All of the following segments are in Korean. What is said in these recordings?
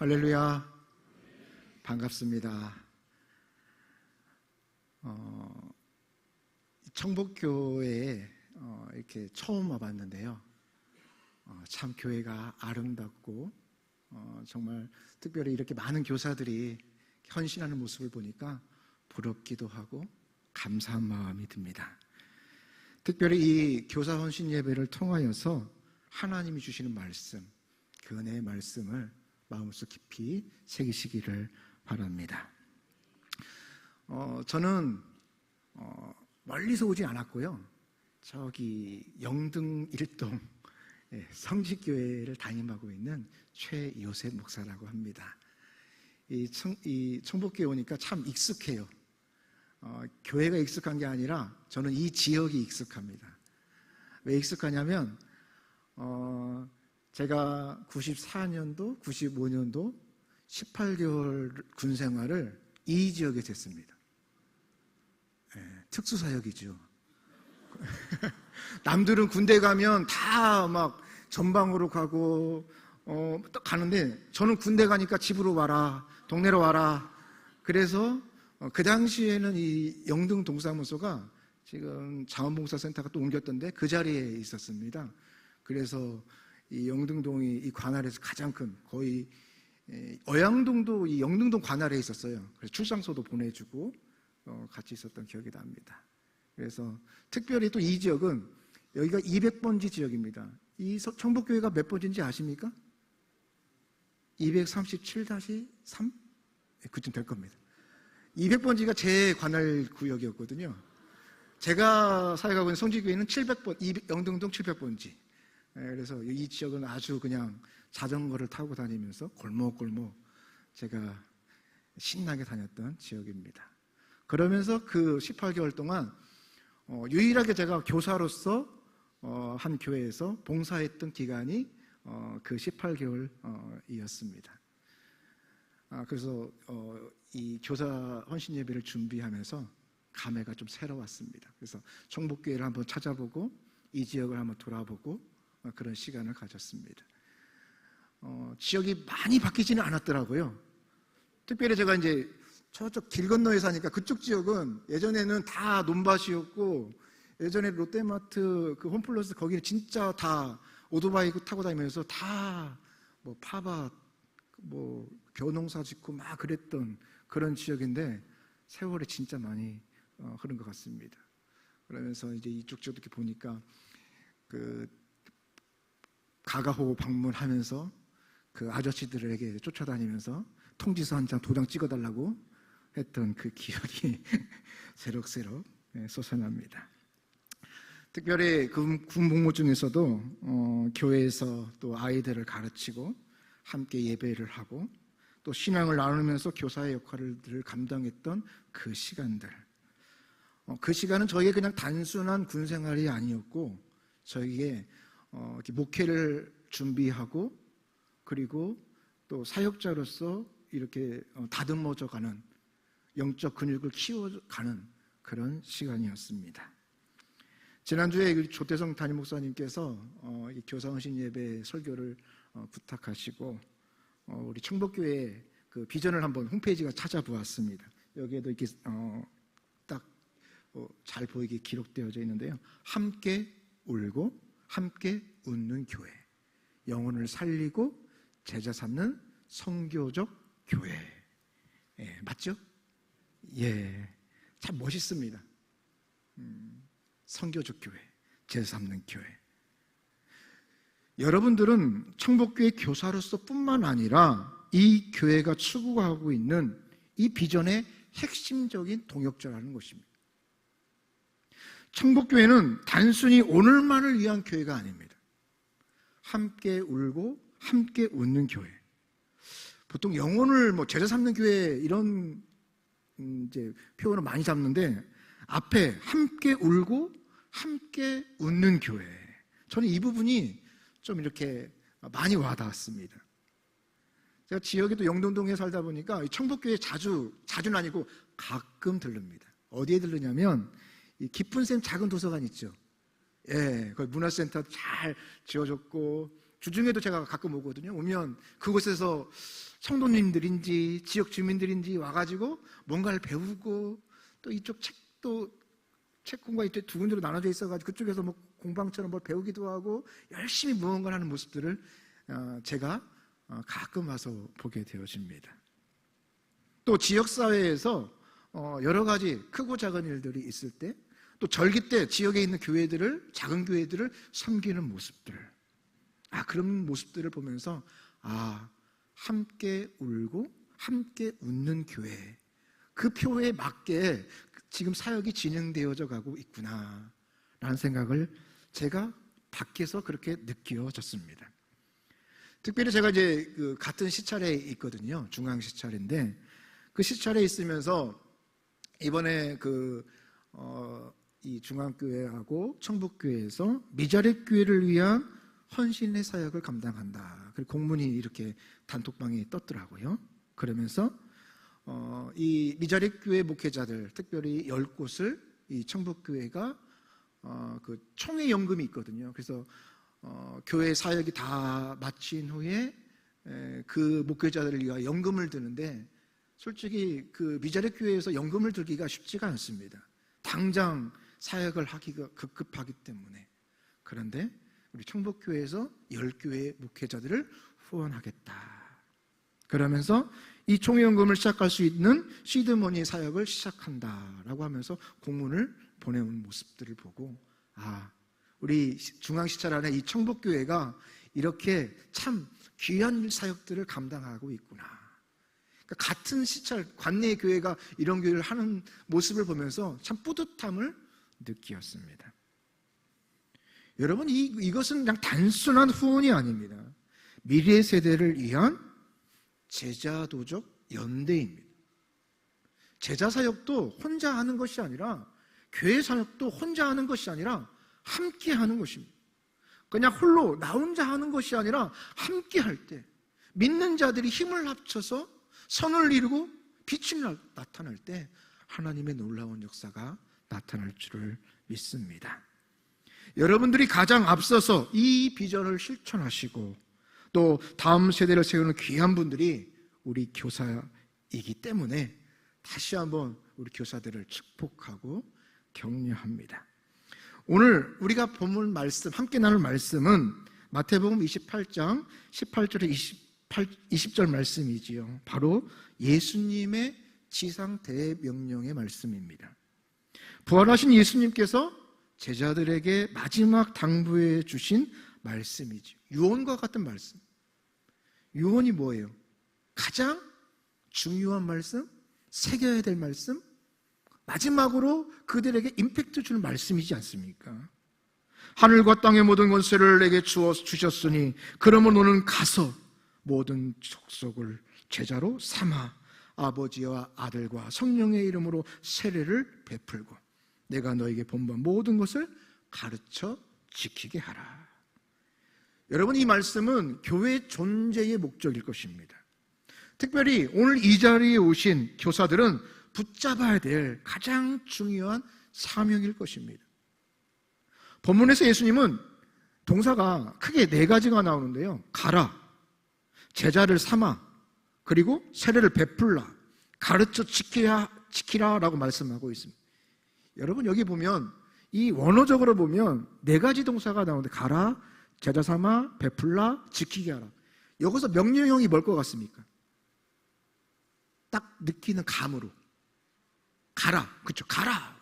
할렐루야. 반갑습니다. 청복교회에 이렇게 처음 와봤는데요. 참 교회가 아름답고 정말 특별히 이렇게 많은 교사들이 헌신하는 모습을 보니까 부럽기도 하고 감사한 마음이 듭니다. 특별히 이 교사 헌신 예배를 통하여서 하나님이 주시는 말씀, 그 은혜의 말씀을 마음속 깊이 새기시기를 바랍니다. 저는 멀리서 오지 않았고요. 저기 영등 일동 성지교회를 담임하고 있는 최요셉 목사라고 합니다. 이 청복교회 오니까 참 익숙해요. 교회가 익숙한 게 아니라 저는 이 지역이 익숙합니다. 왜 익숙하냐면 제가 94년도, 95년도 18개월 군 생활을 이 지역에서 했습니다. 특수사역이죠. 남들은 군대 가면 다 막 전방으로 가고 가는데 저는 군대 가니까 집으로 와라, 동네로 와라. 그래서 그 당시에는 이 영등 동사무소가 지금 자원봉사센터가 또 옮겼던데 그 자리에 있었습니다. 그래서 이 영등동이 이 관할에서 가장 큰, 거의 어양동도 이 영등동 관할에 있었어요. 그래서 출장소도 보내주고 같이 있었던 기억이 납니다. 그래서 특별히 또 이 지역은 여기가 200번지 지역입니다. 이 청복교회가 몇 번지인지 아십니까? 237-3? 그쯤 될 겁니다. 200번지가 제 관할 구역이었거든요. 제가 사역하고 있는 성지교회는 700번, 영등동 700번지. 그래서 이 지역은 아주 그냥 자전거를 타고 다니면서 골목골목 제가 신나게 다녔던 지역입니다. 그러면서 그 18개월 동안 유일하게 제가 교사로서 한 교회에서 봉사했던 기간이 그 18개월이었습니다. 그래서 이 교사 헌신 예배를 준비하면서 감회가 좀 새로웠습니다. 그래서 청복교회를 한번 찾아보고 이 지역을 한번 돌아보고 그런 시간을 가졌습니다. 지역이 많이 바뀌지는 않았더라고요. 특별히 제가 이제 저쪽 길 건너에 사니까 그쪽 지역은 예전에는 다 논밭이었고, 예전에 롯데마트 그 홈플러스 거기는 진짜 다 오토바이 타고 다니면서 다 뭐 파밭, 뭐 겨농사 짓고 막 그랬던 그런 지역인데 세월이 진짜 많이 흐른 것 같습니다. 그러면서 이제 이쪽 지역도 이렇게 보니까 그 가가호 방문하면서 그 아저씨들에게 쫓아다니면서 통지서 한 장 도장 찍어달라고 했던 그 기억이 새록새록 솟아납니다. 특별히 군 복무 중에서도 교회에서 또 아이들을 가르치고 함께 예배를 하고 또 신앙을 나누면서 교사의 역할을 감당했던 그 시간들, 그 시간은 저에게 그냥 단순한 군 생활이 아니었고 저에게 목회를 준비하고 그리고 또 사역자로서 이렇게 다듬어져가는, 영적 근육을 키워가는 그런 시간이었습니다. 지난주에 조태성 담임 목사님께서 교사 헌신 예배 설교를 부탁하시고 우리 청복교회 그 비전을 한번 홈페이지가 찾아보았습니다. 여기에도 이렇게 딱 잘 보이게 기록되어져 있는데요. 함께 울고 함께 웃는 교회, 영혼을 살리고 제자 삼는 선교적 교회. 맞죠? 예, 참 멋있습니다. 선교적 교회, 제자 삼는 교회. 여러분들은 청복교회 교사로서 뿐만 아니라 이 교회가 추구하고 있는 이 비전의 핵심적인 동역자라는 것입니다. 청복교회는 단순히 오늘만을 위한 교회가 아닙니다. 함께 울고 함께 웃는 교회. 보통 영혼을 제자 삼는 교회 이런 이제 표현을 많이 잡는데 앞에 함께 울고 함께 웃는 교회. 저는 이 부분이 좀 이렇게 많이 와닿았습니다. 제가 지역에도 영등동에 살다 보니까 청복교회 자주는 아니고 가끔 들릅니다. 어디에 들르냐면 이 깊은샘 작은 도서관 있죠. 예, 거기 문화센터 잘 지어졌고 주중에도 제가 가끔 오거든요. 오면 그곳에서 성도님들인지 지역 주민들인지 와가지고 뭔가를 배우고, 또 이쪽 책도 책공과 이쪽 두 군데로 나눠져 있어가지고 그쪽에서 뭐 공방처럼 뭘 배우기도 하고 열심히 무언가를 하는 모습들을 제가 가끔 와서 보게 되어집니다. 또 지역사회에서 여러 가지 크고 작은 일들이 있을 때, 또 절기 때 지역에 있는 교회들을, 작은 교회들을 섬기는 모습들, 그런 모습들을 보면서 함께 울고 함께 웃는 교회, 그 표에 맞게 지금 사역이 진행되어져 가고 있구나 라는 생각을 제가 밖에서 그렇게 느껴졌습니다. 특별히 제가 이제 그 같은 시찰에 있거든요. 중앙 시찰인데, 그 시찰에 있으면서 이번에 이 중앙교회하고 청북교회에서 미자립 교회를 위한 헌신의 사역을 감당한다. 그리고 공문이 이렇게 단톡방에 떴더라고요. 그러면서 이 미자립 교회 목회자들, 특별히 10곳을 이 청북교회가 그 총회 연금이 있거든요. 그래서 교회 사역이 다 마친 후에 그 목회자들을 위하여 연금을 드는데, 솔직히 그 미자립 교회에서 연금을 들기가 쉽지가 않습니다. 당장 사역을 하기가 급급하기 때문에. 그런데 우리 청북교회에서 10교회 목회자들을 후원하겠다. 그러면서 이 총회연금을 시작할 수 있는 시드머니 사역을 시작한다라고 하면서 공문을 보내온 모습들을 보고, 우리 중앙시찰 안에 이 청북교회가 이렇게 참 귀한 사역들을 감당하고 있구나. 그러니까 같은 시찰, 관내 교회가 이런 교회를 하는 모습을 보면서 참 뿌듯함을 느끼었습니다. 여러분, 이것은 그냥 단순한 후원이 아닙니다. 미래 세대를 위한 제자도적 연대입니다. 제자 사역도 혼자 하는 것이 아니라, 교회 사역도 혼자 하는 것이 아니라 함께 하는 것입니다. 그냥 홀로 나 혼자 하는 것이 아니라 함께 할 때, 믿는 자들이 힘을 합쳐서 선을 이루고 빛이 나타날 때 하나님의 놀라운 역사가 나타날 줄을 믿습니다. 여러분들이 가장 앞서서 이 비전을 실천하시고 또 다음 세대를 세우는 귀한 분들이 우리 교사이기 때문에 다시 한번 우리 교사들을 축복하고 격려합니다. 오늘 우리가 본문 말씀, 함께 나눌 말씀은 마태복음 28장 18절에 20절 말씀이지요. 바로 예수님의 지상 대명령의 말씀입니다. 부활하신 예수님께서 제자들에게 마지막 당부해 주신 말씀이죠. 유언과 같은 말씀. 유언이 뭐예요? 가장 중요한 말씀, 새겨야 될 말씀, 마지막으로 그들에게 임팩트 주는 말씀이지 않습니까? 하늘과 땅의 모든 권세를 내게 주셨으니 그러므로 너는 가서 모든 족속을 제자로 삼아 아버지와 아들과 성령의 이름으로 세례를 베풀고 내가 너에게 본반 모든 것을 가르쳐 지키게 하라. 여러분, 이 말씀은 교회의 존재의 목적일 것입니다. 특별히 오늘 이 자리에 오신 교사들은 붙잡아야 될 가장 중요한 사명일 것입니다. 본문에서 예수님은 동사가 크게 4가지가 나오는데요. 가라, 제자를 삼아, 그리고 세례를 베풀라, 가르쳐 지키라라고 말씀하고 있습니다. 여러분, 여기 보면 이 원어적으로 보면 4가지 동사가 나오는데, 가라, 제자 삼아, 베풀라, 지키게 하라. 여기서 명령형이 뭘 것 같습니까? 딱 느끼는 감으로 가라, 그렇죠? 가라,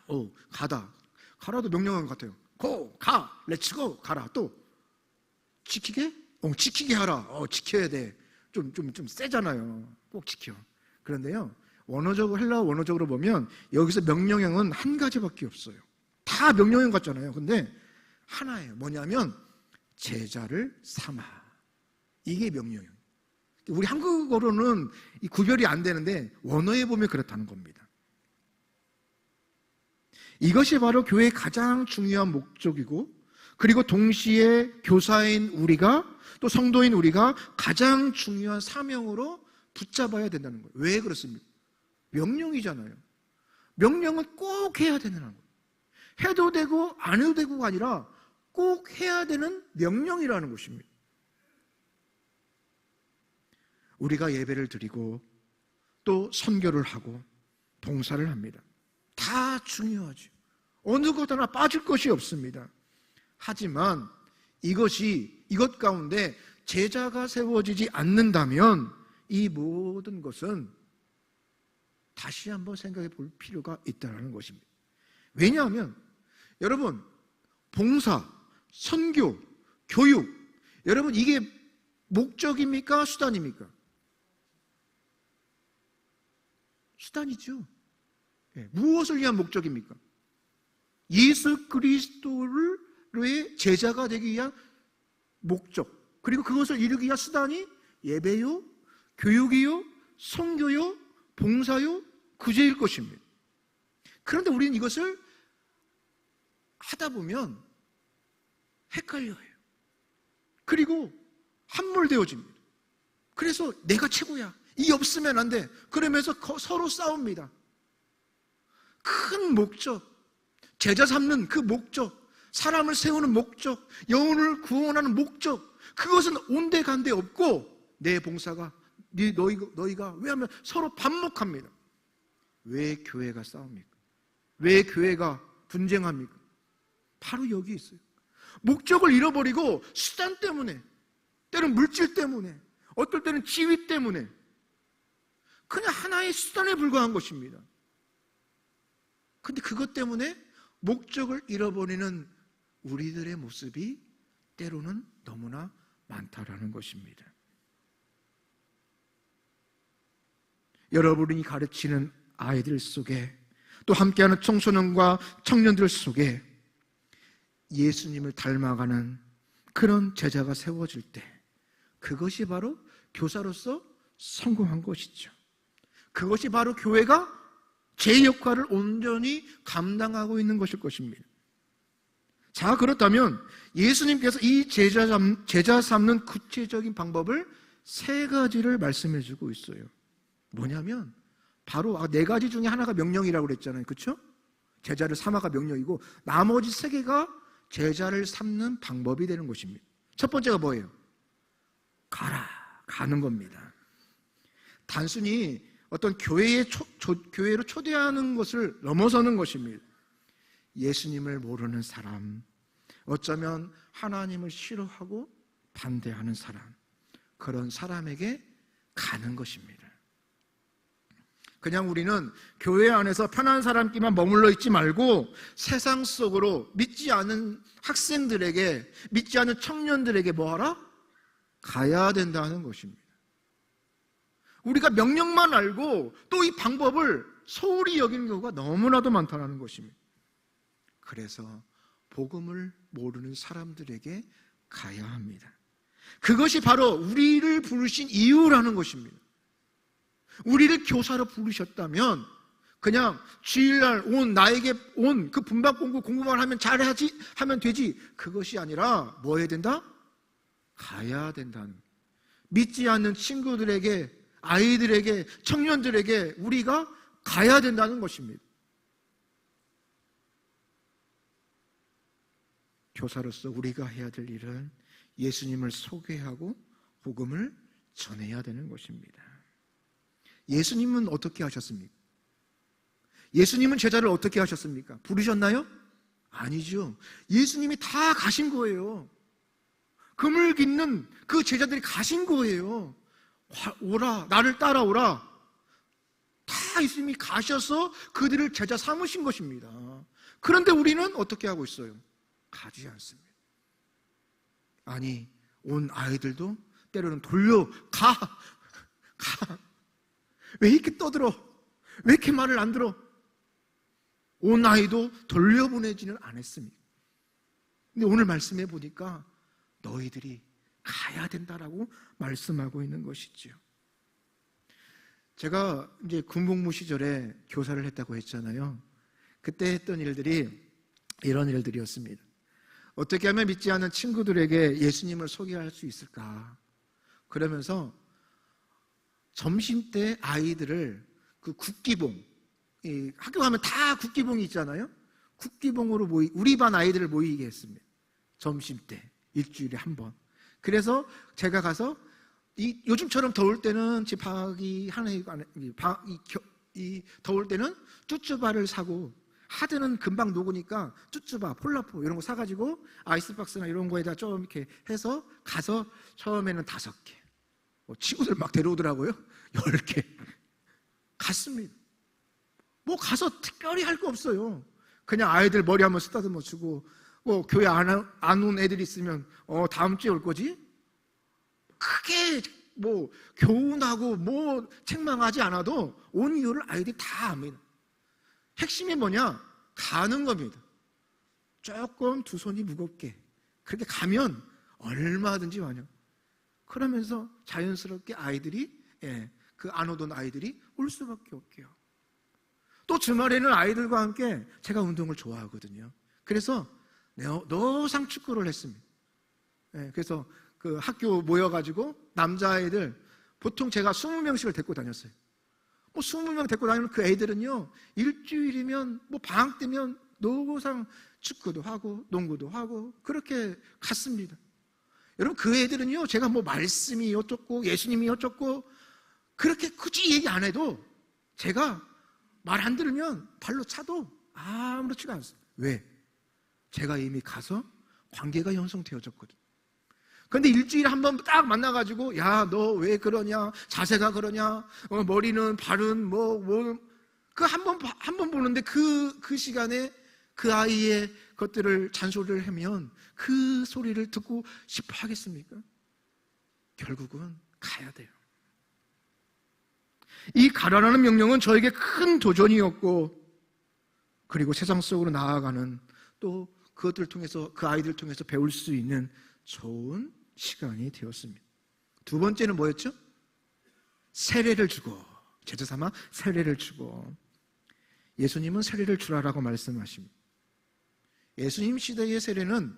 가다. 가라도 명령형 같아요. 고, 가, 렛츠고, 가라. 또 지키게? 지키게 하라. 지켜야 돼. 좀 세잖아요. 꼭 지켜. 그런데요, 원어적으로, 헬라어 원어적으로 보면 여기서 명령형은 한 가지밖에 없어요. 다 명령형 같잖아요. 근데 하나예요. 뭐냐면 제자를 삼아. 이게 명령형. 우리 한국어로는 이 구별이 안 되는데 원어에 보면 그렇다는 겁니다. 이것이 바로 교회의 가장 중요한 목적이고, 그리고 동시에 교사인 우리가, 또 성도인 우리가 가장 중요한 사명으로 붙잡아야 된다는 거예요. 왜 그렇습니까? 명령이잖아요. 명령은 꼭 해야 되는 거예요. 해도 되고 안 해도 되고가 아니라 꼭 해야 되는 명령이라는 것입니다. 우리가 예배를 드리고 또 선교를 하고 봉사를 합니다. 다 중요하죠. 어느 것 하나 빠질 것이 없습니다. 하지만 이것 가운데 제자가 세워지지 않는다면 이 모든 것은 다시 한번 생각해 볼 필요가 있다는 것입니다. 왜냐하면 여러분, 봉사, 선교, 교육, 여러분 이게 목적입니까? 수단입니까? 수단이죠. 무엇을 위한 목적입니까? 예수 그리스도의 제자가 되기 위한 목적, 그리고 그것을 이루기 위한 수단이 예배요, 교육이요, 선교요, 봉사요, 구제일 것입니다. 그런데 우리는 이것을 하다 보면 헷갈려요. 그리고 함몰되어집니다. 그래서 내가 최고야, 이 없으면 안 돼, 그러면서 서로 싸웁니다. 큰 목적, 제자 삼는 그 목적, 사람을 세우는 목적, 영혼을 구원하는 목적, 그것은 온데간데 없고 내 봉사가 너희가 왜 하면 서로 반목합니다. 왜 교회가 싸웁니까? 왜 교회가 분쟁합니까? 바로 여기 있어요. 목적을 잃어버리고 수단 때문에, 때로는 물질 때문에, 어떨 때는 지위 때문에 그냥 하나의 수단에 불과한 것입니다. 근데 그것 때문에 목적을 잃어버리는 우리들의 모습이 때로는 너무나 많다라는 것입니다. 여러분이 가르치는 아이들 속에, 또 함께하는 청소년과 청년들 속에 예수님을 닮아가는 그런 제자가 세워질 때, 그것이 바로 교사로서 성공한 것이죠. 그것이 바로 교회가 제 역할을 온전히 감당하고 있는 것일 것입니다. 자, 그렇다면 예수님께서 이 제자 삼는 구체적인 방법을 3가지를 말씀해 주고 있어요. 뭐냐면 바로 4가지 중에 하나가 명령이라고 그랬잖아요. 그렇죠? 제자를 삼아가 명령이고 나머지 3개가 제자를 삼는 방법이 되는 것입니다. 첫 번째가 뭐예요? 가는 겁니다. 단순히 어떤 교회로 초대하는 것을 넘어서는 것입니다. 예수님을 모르는 사람, 어쩌면 하나님을 싫어하고 반대하는 사람, 그런 사람에게 가는 것입니다. 그냥 우리는 교회 안에서 편한 사람끼리만 머물러 있지 말고 세상 속으로 믿지 않은 학생들에게, 믿지 않은 청년들에게 뭐하라? 가야 된다는 것입니다. 우리가 명령만 알고 또 이 방법을 소홀히 여기는 경우가 너무나도 많다는 것입니다. 그래서 복음을 모르는 사람들에게 가야 합니다. 그것이 바로 우리를 부르신 이유라는 것입니다. 우리를 교사로 부르셨다면 그냥 주일날 나에게 온 그 분반 공부만 하면 잘하지, 하면 되지, 그것이 아니라 뭐 해야 된다? 가야 된다는, 믿지 않는 친구들에게, 아이들에게, 청년들에게 우리가 가야 된다는 것입니다. 교사로서 우리가 해야 될 일은 예수님을 소개하고 복음을 전해야 되는 것입니다. 예수님은 어떻게 하셨습니까? 예수님은 제자를 어떻게 하셨습니까? 부르셨나요? 아니죠. 예수님이 다 가신 거예요. 금을 깃는 그 제자들이 가신 거예요. 오라, 나를 따라오라. 다 예수님이 가셔서 그들을 제자 삼으신 것입니다. 그런데 우리는 어떻게 하고 있어요? 가지 않습니다. 아니, 온 아이들도 때로는 가. 왜 이렇게 떠들어? 왜 이렇게 말을 안 들어? 온 아이도 돌려보내지는 않았습니다. 근데 오늘 말씀해 보니까 너희들이 가야 된다라고 말씀하고 있는 것이죠. 제가 이제 군복무 시절에 교사를 했다고 했잖아요. 그때 했던 일들이 이런 일들이었습니다. 어떻게 하면 믿지 않는 친구들에게 예수님을 소개할 수 있을까? 그러면서 점심 때 아이들을 그 국기봉, 학교 가면 다 국기봉이 있잖아요. 국기봉으로 우리 반 아이들을 모이게 했습니다. 점심 때 일주일에 한 번. 그래서 제가 가서 요즘처럼 더울 때는 집 방학이 이 더울 때는 쭈쭈바를 사고, 하드는 금방 녹으니까 쭈쭈바, 폴라포 이런 거 사가지고 아이스박스나 이런 거에다 좀 이렇게 해서 가서 처음에는 5개, 친구들 막 데려오더라고요. 10개 갔습니다. 뭐 가서 특별히 할 거 없어요. 그냥 아이들 머리 한번 쓰다듬어 주고, 뭐 교회 안 온 애들 있으면 다음 주에 올 거지? 크게 뭐 교훈하고 뭐 책망하지 않아도 온 이유를 아이들이 다 압니다. 핵심이 뭐냐? 가는 겁니다. 조금 두 손이 무겁게 그렇게 가면 얼마든지 와요. 그러면서 자연스럽게 아이들이, 그 안 오던 아이들이 올 수밖에 없게요. 또 주말에는 아이들과 함께, 제가 운동을 좋아하거든요. 그래서 노상 축구를 했습니다. 그래서 그 학교 모여가지고 남자아이들 보통 제가 20명씩을 데리고 다녔어요. 뭐 20명 데리고 다니면 그 애들은요, 일주일이면 뭐 방학 때면 노상 축구도 하고 농구도 하고 그렇게 갔습니다. 여러분, 그 애들은요, 제가 뭐 말씀이 어쩌고 예수님이 어쩌고 그렇게 굳이 얘기 안 해도 제가 말 안 들으면 발로 차도 아무렇지가 않습니다. 왜? 제가 이미 가서 관계가 형성되어졌거든요. 그런데 일주일에 한 번 딱 만나가지고, 야, 너 왜 그러냐? 자세가 그러냐? 머리는, 발은, 그 한 번 보는데 그 시간에 그 아이의 것들을 잔소리를 하면 그 소리를 듣고 싶어 하겠습니까? 결국은 가야 돼요. 이 가라라는 명령은 저에게 큰 도전이었고, 그리고 세상 속으로 나아가는, 또 그것들을 통해서, 그 아이들을 통해서 배울 수 있는 좋은 시간이 되었습니다. 두 번째는 뭐였죠? 세례를 주고, 제자 삼아 세례를 주고. 예수님은 세례를 주라라고 말씀하십니다. 예수님 시대의 세례는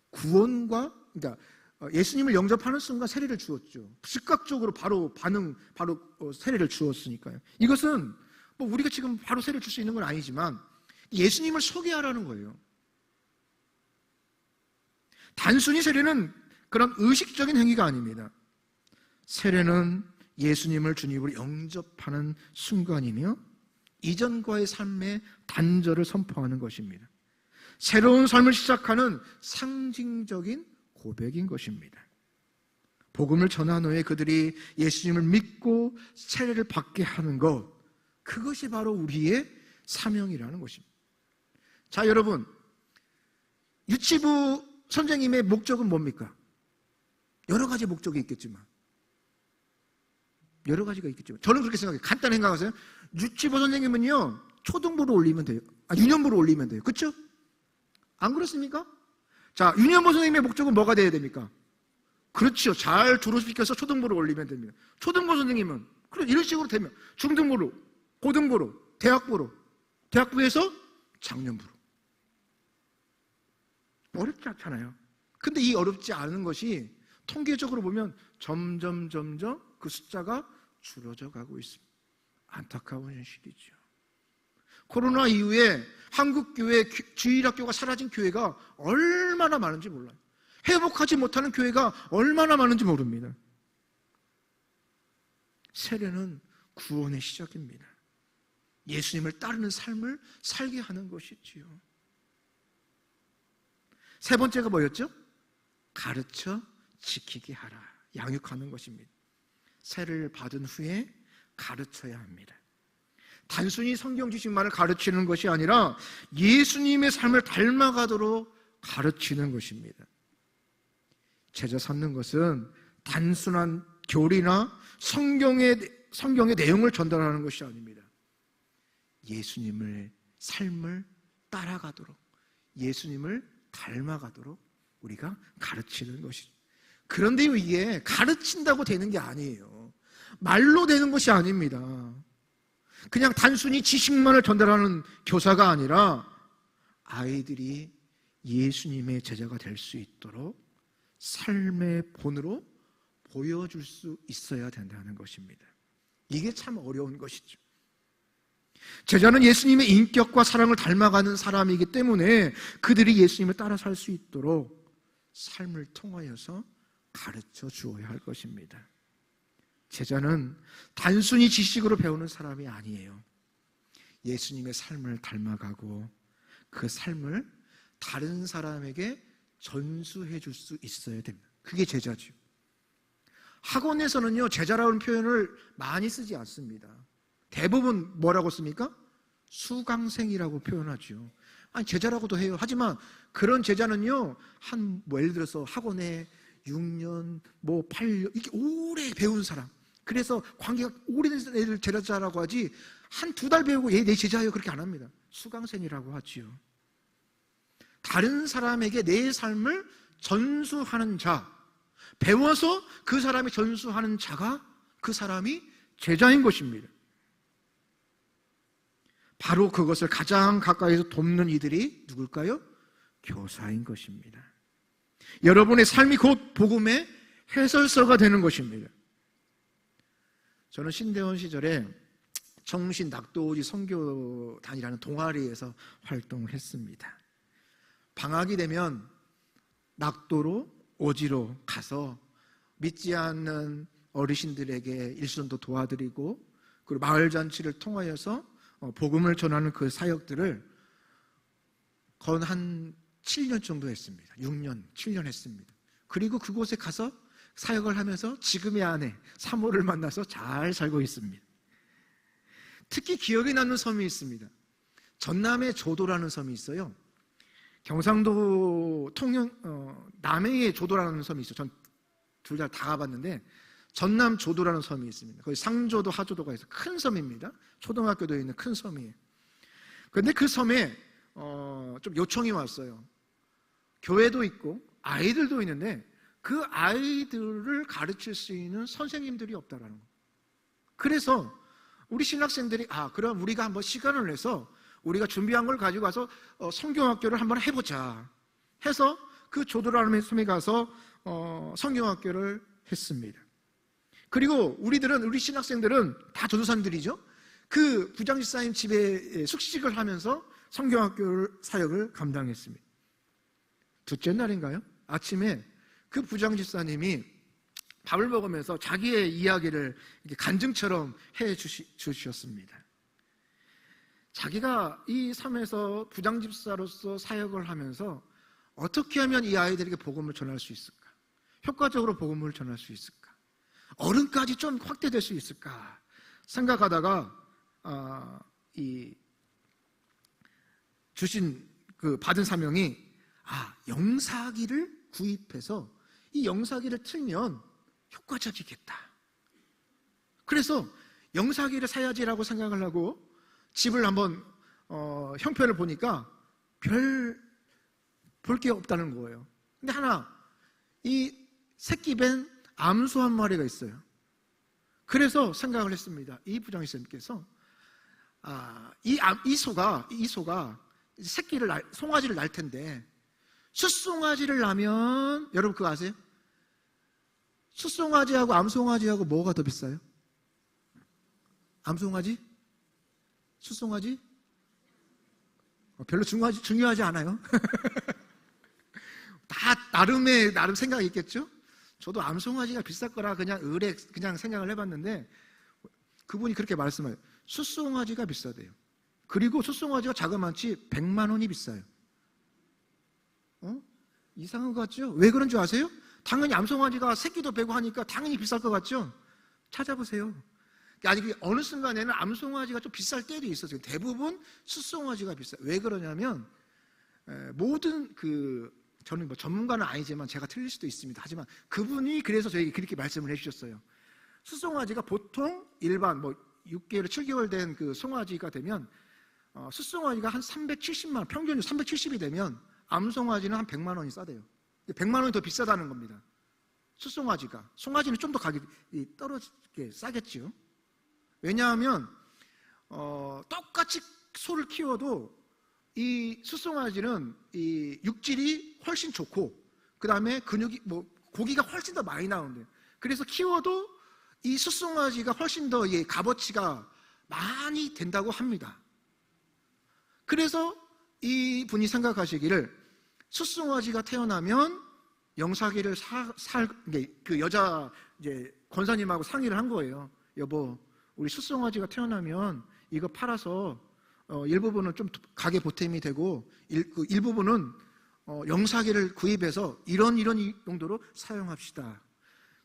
구원과, 그러니까 예수님을 영접하는 순간 세례를 주었죠. 즉각적으로 바로 세례를 주었으니까요. 이것은 뭐 우리가 지금 바로 세례를 줄 수 있는 건 아니지만 예수님을 소개하라는 거예요. 단순히 세례는 그런 의식적인 행위가 아닙니다. 세례는 예수님을 주님으로 영접하는 순간이며 이전과의 삶의 단절을 선포하는 것입니다. 새로운 삶을 시작하는 상징적인 고백인 것입니다. 복음을 전한 후에 그들이 예수님을 믿고 세례를 받게 하는 것, 그것이 바로 우리의 사명이라는 것입니다. 자, 여러분, 유치부 선생님의 목적은 뭡니까? 여러 가지 목적이 있겠지만, 저는 그렇게 생각해요. 간단히 생각하세요. 유치부 선생님은요, 초등부로 올리면 돼요. 유년부로 올리면 돼요. 그렇죠? 안 그렇습니까? 자, 유년부 선생님의 목적은 뭐가 돼야 됩니까? 그렇죠. 잘 졸업시켜서 초등부로 올리면 됩니다. 초등부 선생님은 이런 식으로 되면 중등부로, 고등부로, 대학부로, 대학부에서 장년부로. 어렵지 않잖아요. 근데 이 어렵지 않은 것이 통계적으로 보면 점점 그 숫자가 줄어져 가고 있습니다. 안타까운 현실이죠. 코로나 이후에 한국교회 주일학교가 사라진 교회가 얼마나 많은지 몰라요. 회복하지 못하는 교회가 얼마나 많은지 모릅니다. 세례는 구원의 시작입니다. 예수님을 따르는 삶을 살게 하는 것이지요. 세 번째가 뭐였죠? 가르쳐 지키게 하라. 양육하는 것입니다. 세례를 받은 후에 가르쳐야 합니다. 단순히 성경 지식만을 가르치는 것이 아니라 예수님의 삶을 닮아가도록 가르치는 것입니다. 제자 삼는 것은 단순한 교리나 성경의 내용을 전달하는 것이 아닙니다. 예수님의 삶을 따라가도록, 예수님을 닮아가도록 우리가 가르치는 것이죠. 그런데 이게 가르친다고 되는 게 아니에요. 말로 되는 것이 아닙니다. 그냥 단순히 지식만을 전달하는 교사가 아니라 아이들이 예수님의 제자가 될 수 있도록 삶의 본으로 보여줄 수 있어야 된다는 것입니다. 이게 참 어려운 것이죠. 제자는 예수님의 인격과 사랑을 닮아가는 사람이기 때문에 그들이 예수님을 따라 살 수 있도록 삶을 통하여서 가르쳐 주어야 할 것입니다. 제자는 단순히 지식으로 배우는 사람이 아니에요. 예수님의 삶을 닮아가고 그 삶을 다른 사람에게 전수해 줄 수 있어야 됩니다. 그게 제자죠. 학원에서는요, 제자라는 표현을 많이 쓰지 않습니다. 대부분 뭐라고 씁니까? 수강생이라고 표현하죠. 아니, 제자라고도 해요. 하지만 그런 제자는요, 예를 들어서 학원에 6년, 8년, 이렇게 오래 배운 사람. 그래서 관계가 오래된 애를 제자라고 하지, 한 2달 배우고 얘 내 제자예요. 그렇게 안 합니다. 수강생이라고 하지요. 다른 사람에게 내 삶을 전수하는 자, 배워서 그 사람이 전수하는 자가 그 사람이 제자인 것입니다. 바로 그것을 가장 가까이서 돕는 이들이 누굴까요? 교사인 것입니다. 여러분의 삶이 곧 복음의 해설서가 되는 것입니다. 저는 신대원 시절에 정신 낙도지 선교단이라는 동아리에서 활동을 했습니다. 방학이 되면 낙도로 오지로 가서 믿지 않는 어르신들에게 일손도 도와드리고, 그리고 마을잔치를 통하여서 복음을 전하는 그 사역들을 건 한 7년 정도 했습니다. 6년, 7년 했습니다. 그리고 그곳에 가서 사역을 하면서 지금의 아내 사모를 만나서 잘 살고 있습니다. 특히 기억에 남는 섬이 있습니다. 전남의 조도라는 섬이 있어요. 경상도 남해의 조도라는 섬이 있어요. 전 둘 다 가봤는데 전남 조도라는 섬이 있습니다. 거기 상조도 하조도가 있어요. 큰 섬입니다. 초등학교도 있는 큰 섬이에요. 그런데 그 섬에 좀 요청이 왔어요. 교회도 있고 아이들도 있는데 그 아이들을 가르칠 수 있는 선생님들이 없다라는 거예요. 그래서 우리 신학생들이 그럼 우리가 한번 시간을 내서 우리가 준비한 걸 가지고 가서 성경학교를 한번 해보자 해서 그 조도라는 섬에 가서 성경학교를 했습니다. 그리고 우리 신학생들은 다 전도사님들이죠. 그 부장집사님 집에 숙식을 하면서 성경학교 사역을 감당했습니다. 둘째 날인가요? 아침에 그 부장집사님이 밥을 먹으면서 자기의 이야기를 이렇게 간증처럼 해 주셨습니다. 자기가 이 삶에서 부장집사로서 사역을 하면서 어떻게 하면 이 아이들에게 복음을 전할 수 있을까? 효과적으로 복음을 전할 수 있을까? 어른까지 좀 확대될 수 있을까? 생각하다가 받은 사명이 영사기를 구입해서 이 영사기를 틀면 효과적이겠다. 그래서 영사기를 사야지라고 생각을 하고 집을 한번 형편을 보니까 별 볼 게 없다는 거예요. 근데 이 새끼 밴 암소 한 마리가 있어요. 그래서 생각을 했습니다. 이 부장님께서 이 소가 송아지를 낳을 텐데 숫송아지를 낳으면 여러분 그거 아세요? 숫송아지하고 암송아지하고 뭐가 더 비싸요? 암송아지? 숫송아지? 별로 중요하지 않아요. 다 나름 생각이 있겠죠? 저도 암송아지가 비쌀 거라 그냥 생각을 해봤는데 그분이 그렇게 말씀해요. 숫송아지가 비싸대요. 그리고 숫송아지가 자그마치 100만 원이 비싸요. 이상한 것 같죠? 왜 그런 줄 아세요? 당연히 암송아지가 새끼도 베고 하니까 당연히 비쌀 것 같죠? 찾아보세요. 어느 순간에는 암송아지가 좀 비쌀 때도 있었어요. 대부분 숫송아지가 비싸요. 왜 그러냐면 모든 저는 전문가는 아니지만 제가 틀릴 수도 있습니다. 하지만 그분이 그래서 저에게 그렇게 말씀을 해주셨어요. 숫송아지가 보통 일반 6개월, 7개월 된 그 송아지가 되면 숫송아지가 한 370만 원, 평균 370이 되면 암송아지는 한 100만 원이 싸대요. 100만 원이 더 비싸다는 겁니다. 숫송아지가. 송아지는 좀 더 가격이 떨어지게 싸겠죠. 왜냐하면 똑같이 소를 키워도 이 숫송아지는 이 육질이 훨씬 좋고 그 다음에 근육이 고기가 훨씬 더 많이 나오는데요. 그래서 키워도 이 숫송아지가 훨씬 더 값어치가 많이 된다고 합니다. 그래서 이 분이 생각하시기를 숫송아지가 태어나면 영사기를 그 여자 권사님하고 상의를 한 거예요. 여보, 우리 숫송아지가 태어나면 이거 팔아서 일부분은 좀 가게 보탬이 되고 일부분은 영사기를 구입해서 이런 용도로 사용합시다.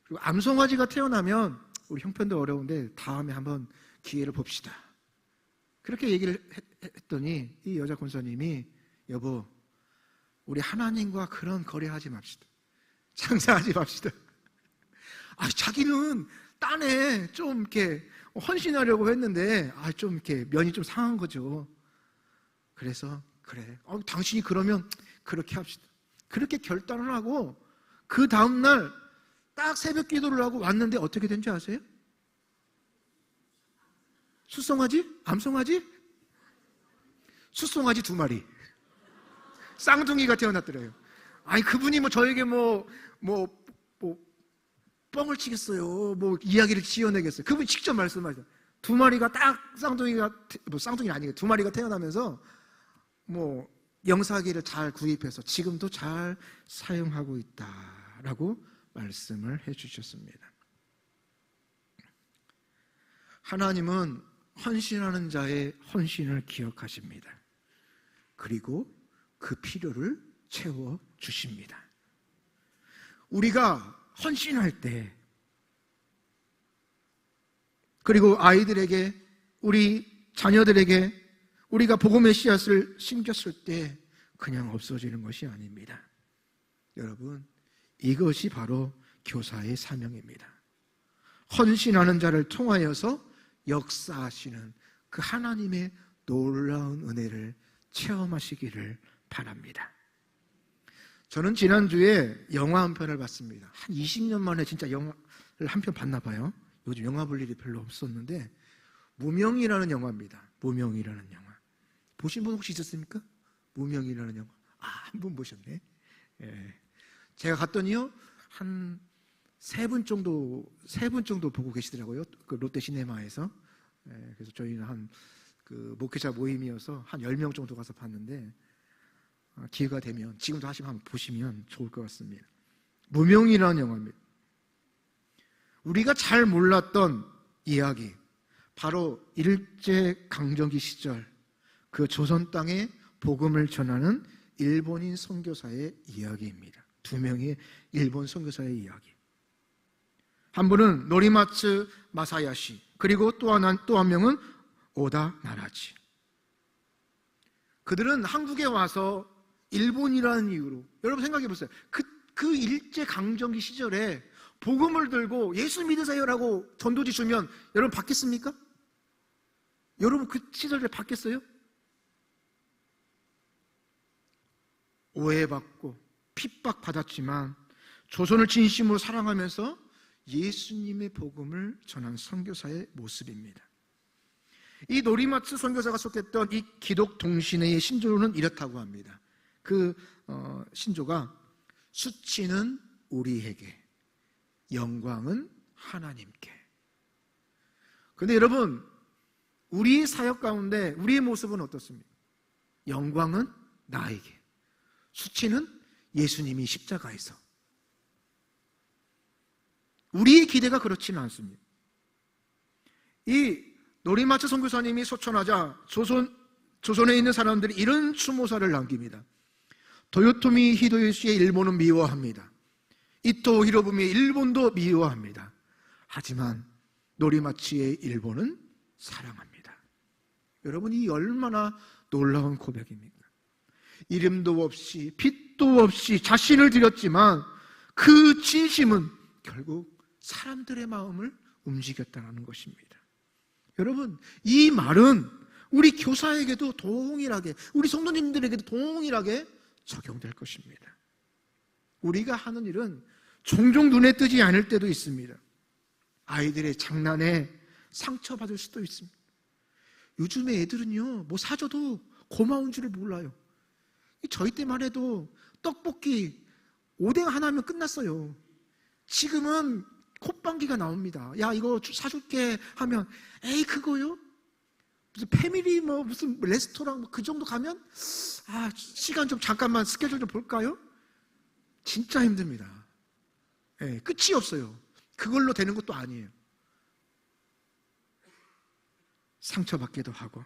그리고 암송아지가 태어나면 우리 형편도 어려운데 다음에 한번 기회를 봅시다. 그렇게 얘기를 했더니 이 여자 권사님이 여보, 우리 하나님과 그런 거래하지 맙시다. 장사하지 맙시다. 자기는 딴에 좀 이렇게 헌신하려고 했는데 좀 이렇게 면이 좀 상한 거죠. 그래서 그래, 당신이 그러면 그렇게 합시다. 그렇게 결단을 하고 그 다음날 딱 새벽 기도를 하고 왔는데 어떻게 된지 아세요? 숫송아지? 암송아지? 숫송아지 2마리. 쌍둥이가 태어났더래요. 그분이 저에게 뻥을 치겠어요. 이야기를 지어내겠어요. 그분이 직접 말씀하셨어요. 2마리가 딱 쌍둥이는 아니에요. 2마리가 태어나면서 영사기를 잘 구입해서 지금도 잘 사용하고 있다라고 말씀을 해주셨습니다. 하나님은 헌신하는 자의 헌신을 기억하십니다. 그리고 그 필요를 채워주십니다. 우리가 헌신할 때, 그리고 아이들에게, 우리 자녀들에게 우리가 복음의 씨앗을 심겼을 때 그냥 없어지는 것이 아닙니다. 여러분, 이것이 바로 교사의 사명입니다. 헌신하는 자를 통하여서 역사하시는 그 하나님의 놀라운 은혜를 체험하시기를 바랍니다. 저는 지난주에 영화 한 편을 봤습니다. 한 20년 만에 진짜 영화를 한 편 봤나 봐요. 요즘 영화 볼 일이 별로 없었는데 무명이라는 영화입니다. 무명이라는 영화. 보신 분 혹시 있었습니까? 무명이라는 영화. 한 분 보셨네. 제가 갔더니요, 한 3분 정도 보고 계시더라고요. 그 롯데 시네마에서. 그래서 저희는 목회자 모임이어서 한 10명 정도 가서 봤는데, 기회가 되면 지금도 하시면 한번 보시면 좋을 것 같습니다. 무명이라는 영화입니다. 우리가 잘 몰랐던 이야기, 바로 일제강점기 시절 그 조선 땅에 복음을 전하는 일본인 선교사의 이야기입니다. 2명의 일본 선교사의 이야기. 한 분은 노리마츠 마사야시, 그리고 또 한 명은 오다 나라지. 그들은 한국에 와서 일본이라는 이유로, 여러분 생각해 보세요. 그 일제강점기 시절에 복음을 들고 예수 믿으세요라고 전도지 주면 여러분 받겠습니까? 여러분 그 시절에 받겠어요? 오해받고 핍박받았지만 조선을 진심으로 사랑하면서 예수님의 복음을 전한 선교사의 모습입니다. 이 노리마츠 선교사가 속했던 이 기독동신회의 신조는 이렇다고 합니다. 그 신조가 수치는 우리에게, 영광은 하나님께. 그런데 여러분, 우리 사역 가운데 우리의 모습은 어떻습니까? 영광은 나에게, 수치는 예수님이 십자가에서. 우리의 기대가 그렇지는 않습니다. 이 노리마츠 선교사님이 소천하자 조선에 있는 사람들이 이런 추모사를 남깁니다. 도요토미 히데요시의 일본은 미워합니다. 이토 히로부미의 일본도 미워합니다. 하지만 노리마츠의 일본은 사랑합니다. 여러분, 이 얼마나 놀라운 고백입니까? 이름도 없이 빛도 없이 자신을 드렸지만 그 진심은 결국 사람들의 마음을 움직였다는 것입니다. 여러분, 이 말은 우리 교사에게도 동일하게, 우리 성도님들에게도 동일하게 적용될 것입니다. 우리가 하는 일은 종종 눈에 뜨지 않을 때도 있습니다. 아이들의 장난에 상처받을 수도 있습니다. 요즘에 애들은요, 뭐 사줘도 고마운 줄을 몰라요. 저희 때만 해도 떡볶이 오뎅 하나면 끝났어요. 지금은 콧방귀가 나옵니다. 야, 이거 사줄게 하면, 에이, 그거요? 무슨 패밀리 무슨 레스토랑 그 정도 가면 시간 좀 잠깐만 스케줄 좀 볼까요? 진짜 힘듭니다. 끝이 없어요. 그걸로 되는 것도 아니에요. 상처받기도 하고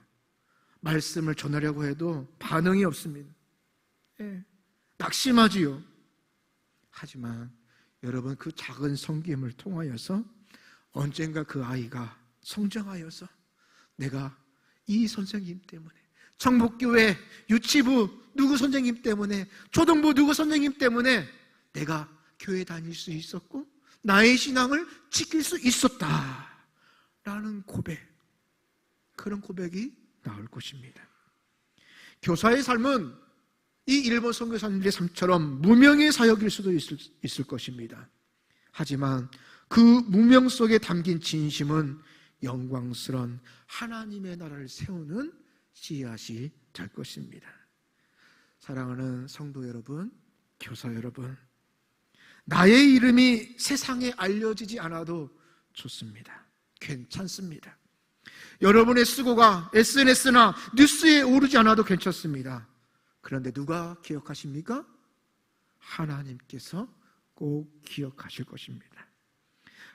말씀을 전하려고 해도 반응이 없습니다. 낙심하지요. 하지만 여러분, 그 작은 섬김을 통하여서 언젠가 그 아이가 성장하여서 내가 이 선생님 때문에, 청복교회 유치부 누구 선생님 때문에, 초등부 누구 선생님 때문에 내가 교회 다닐 수 있었고 나의 신앙을 지킬 수 있었다라는 고백, 그런 고백이 나올 것입니다. 교사의 삶은 이 일본 선교사님들의 삶처럼 무명의 사역일 수도 있을 것입니다. 하지만 그 무명 속에 담긴 진심은 영광스러운 하나님의 나라를 세우는 씨앗이 될 것입니다. 사랑하는 성도 여러분, 교사 여러분, 나의 이름이 세상에 알려지지 않아도 좋습니다. 괜찮습니다. 여러분의 수고가 SNS나 뉴스에 오르지 않아도 괜찮습니다. 그런데 누가 기억하십니까? 하나님께서 꼭 기억하실 것입니다.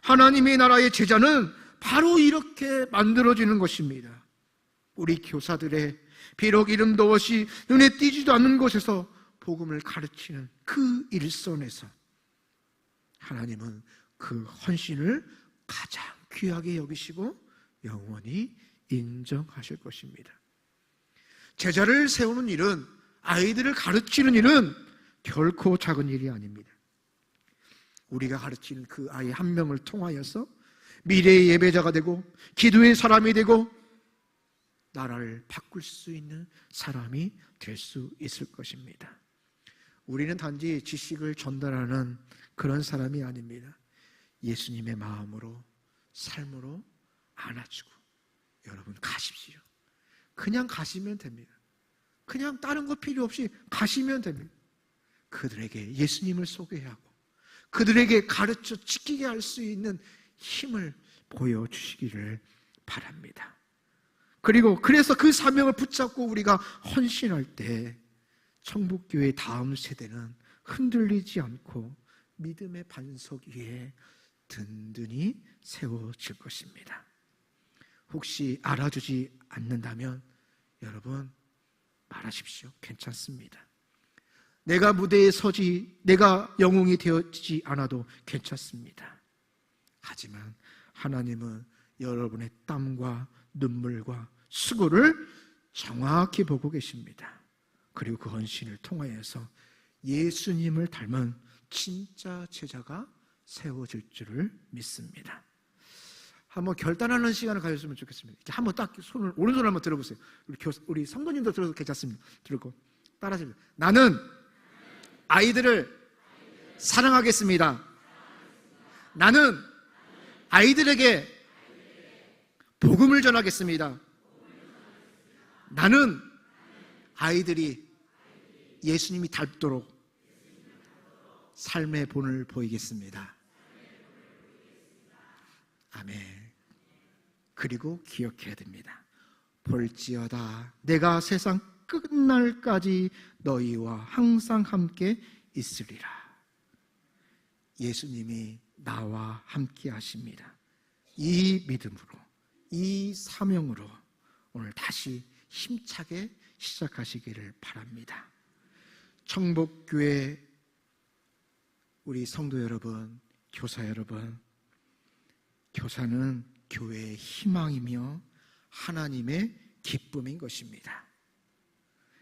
하나님의 나라의 제자는 바로 이렇게 만들어지는 것입니다. 우리 교사들의 비록 이름도 없이 눈에 띄지도 않는 곳에서 복음을 가르치는 그 일선에서 하나님은 그 헌신을 가장 귀하게 여기시고 영원히 인정하실 것입니다. 제자를 세우는 일은, 아이들을 가르치는 일은 결코 작은 일이 아닙니다. 우리가 가르치는 그 아이 한 명을 통하여서 미래의 예배자가 되고 기도의 사람이 되고 나라를 바꿀 수 있는 사람이 될 수 있을 것입니다. 우리는 단지 지식을 전달하는 그런 사람이 아닙니다. 예수님의 마음으로, 삶으로 안아주고, 여러분 가십시오. 그냥 가시면 됩니다. 그냥 다른 거 필요 없이 가시면 됩니다. 그들에게 예수님을 소개하고 그들에게 가르쳐 지키게 할 수 있는 힘을 보여주시기를 바랍니다. 그리고 그래서 그 사명을 붙잡고 우리가 헌신할 때 청복교회의 다음 세대는 흔들리지 않고 믿음의 반석 위에 든든히 세워질 것입니다. 혹시 알아주지 않는다면 여러분 말하십시오. 괜찮습니다. 내가 무대에 서지, 내가 영웅이 되어지지 않아도 괜찮습니다. 하지만 하나님은 여러분의 땀과 눈물과 수고를 정확히 보고 계십니다. 그리고 그 헌신을 통하여서 예수님을 닮은 진짜 제자가 세워질 줄을 믿습니다. 한번 결단하는 시간을 가졌으면 좋겠습니다. 이렇게 한번 딱 손을, 오른손을 한번 들어보세요. 우리 성도님도 들어도 괜찮습니다. 들고 따라하세요. 나는 아이들을 사랑하겠습니다. 나는 아이들에게 복음을 전하겠습니다. 나는 아이들이 예수님이 닮도록 삶의 본을 보이겠습니다. 아멘. 그리고 기억해야 됩니다. 볼지어다 내가 세상 끝날까지 너희와 항상 함께 있으리라. 예수님이 나와 함께 하십니다. 이 믿음으로, 이 사명으로 오늘 다시 힘차게 시작하시기를 바랍니다. 청복교회 우리 성도 여러분, 교사 여러분, 교사는 교회의 희망이며 하나님의 기쁨인 것입니다.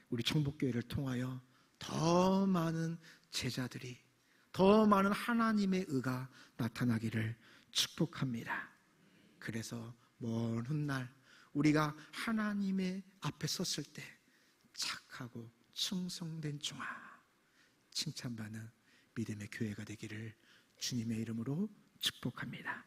우리 청복교회를 통하여 더 많은 제자들이, 더 많은 하나님의 의가 나타나기를 축복합니다. 그래서 먼 훗날 우리가 하나님의 앞에 섰을 때 착하고 충성된 종아 칭찬받는 믿음의 교회가 되기를 주님의 이름으로 축복합니다.